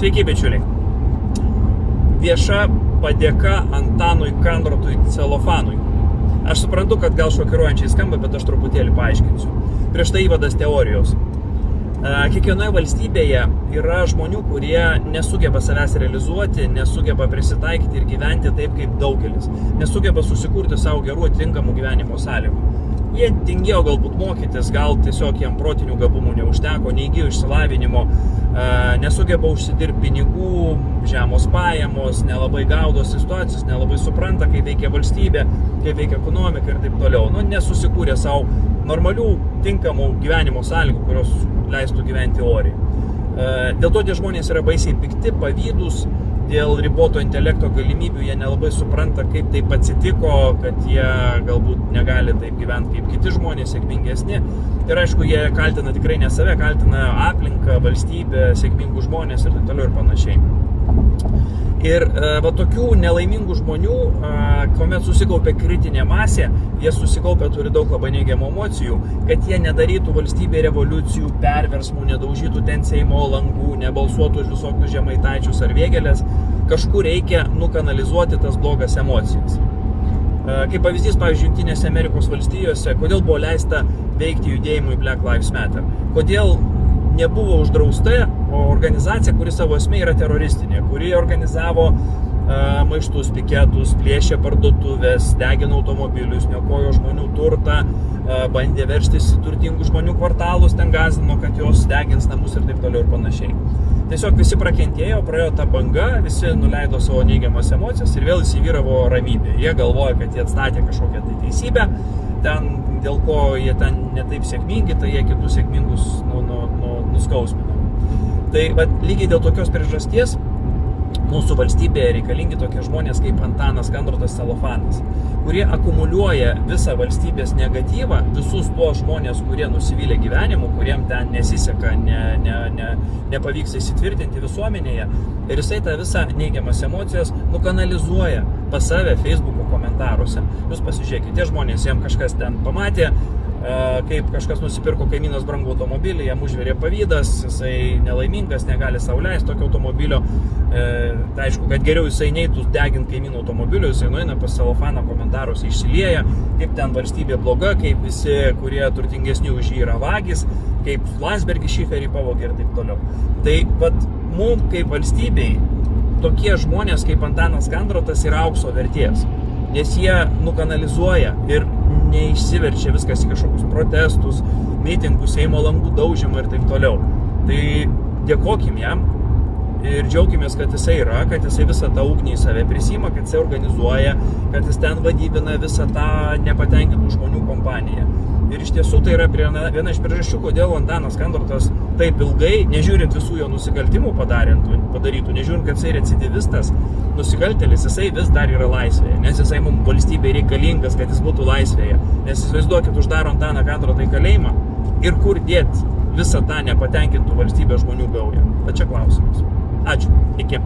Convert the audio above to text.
Sveiki, bičiuliai. Vieša padėka Antanui Kandrotui Celofanui. Aš suprantu, kad gal šokiruojančiai skamba, bet aš truputėlį paaiškinsiu. Prieš tai įvadas teorijos. Kiekvienoje valstybėje yra žmonių, kurie nesugeba savęs realizuoti, nesugeba prisitaikyti ir gyventi taip kaip daugelis. Nesugeba susikurti savo gerų atitinkamų gyvenimo sąlygų. Jie tingėjo galbūt mokytis, gal tiesiog jiem protinių gabumų neužteko, neįgijo išsilavinimo, nesugeba užsidirbti pinigų, žemos pajamos, nelabai gaudo situacijos, nelabai supranta, kaip veikia valstybė, kaip veikia ekonomika ir taip toliau. Nesusikūrė savo normalių, tinkamų gyvenimo sąlygų, kurios leistų gyventi oriai. Dėl to tie žmonės yra baisiai pikti, pavydūs, dėl riboto intelekto galimybių jie nelabai supranta, kaip taip atsitiko, kad jie galbūt negali taip gyventi kaip kiti žmonės, sėkmingesni. Ir aišku, jie kaltina tikrai ne save, kaltina aplinką, valstybę, sėkmingus žmonės ir taip toliau ir panašiai. Ir tokių nelaimingų žmonių, kuomet susikaupia kritinė masė, jie susikaupia, turi daug labai neigiamų emocijų, kad jie nedarytų valstybėje revoliucijų, perversmų, nedaužytų ten Seimo langų, nebalsuotų už visokius Žemaitaičius ar Vėgėlės, kažkur reikia nukanalizuoti tas blogas emocijas. Kaip pavyzdys, pavyzdžiui, Jungtinėse Amerikos valstijose, kodėl buvo leista veikti judėjimui Black Lives Matter? Kodėl nebuvo uždrausta organizacija, kuri savo esmė yra teroristinė, kuri organizavo maištus, piketus, plėšė parduotuvės, degino automobilius, niokojo žmonių turtą, bandė veržtis į turtingų žmonių kvartalus, ten gąsdino, kad jos degins namus ir taip toliau ir panašiai. Tiesiog visi prakentėjo, praėjo tą bangą, visi nuleido savo neigiamas emocijas ir vėl įsivyravo ramybė. Jie galvoja, kad jie atstatė kažkokią tai teisybę, ten dėl ko jie ten netaip sėkmingi, tai jie kitus sėkmingus nuskausmino. Tai lygiai dėl tokios priežasties mūsų valstybėje reikalingi tokie žmonės kaip Antanas Kandrotas Celofanas, kurie akumuliuoja visą valstybės negatyvą, visus tuos žmonės, kurie nusivylė gyvenimu, kuriem ten nesiseka, nepavyks įsitvirtinti visuomenėje. Ir jisai tą visą neigiamas emocijas nukanalizuoja pas save Facebook'o komentaruose. Jūs pasižiūrėkite, tie žmonės, jiem kažkas ten pamatė, kaip kažkas nusipirko kaimynas brangų automobilį, jam užvirė pavydas, jisai nelaimingas, negali sau leisti tokio automobilio. Tai aišku, kad geriau jisai neitų deginti kaimyno automobilio, jisai nueina pas Celofaną komentaruose išsilieja, kaip ten valstybė bloga, kaip visi, kurie turtingesni už jį yra vagis, kaip Landsbergis šiferį pavogė ir taip toliau. Tai mums kaip valstybei tokie žmonės kaip Antanas Kandrotas yra aukso vertės, nes jie nukanalizuoja ir neišsiverčia viskas į kažkokius protestus, mitingus, Seimo langų daužymą ir taip toliau. Tai dėkokim jam ir džiaukimės, kad jisai yra, kad jisai visą tą ugnį į save prisima, kad jisai organizuoja, kad jis ten vadybina visą tą nepatenkintų žmonių kompaniją. Ir iš tiesų tai yra viena iš priežasčių, kodėl Antanas Kandrotas taip ilgai, nežiūrint visų jo nusikaltimų padarytų, nežiūrint, kad jisai recidivistas, nusikaltėlis, jisai vis dar yra laisvėje, nes jisai mums valstybei reikalingas, kad jis būtų laisvėje. Nes įsivaizduokit, uždaro Antaną Kandrotą į kalėjimą ir kur dėti visą tą nepatenkintų valstybės žmonių gaują. Tai čia klausimas. Ačiū. Iki.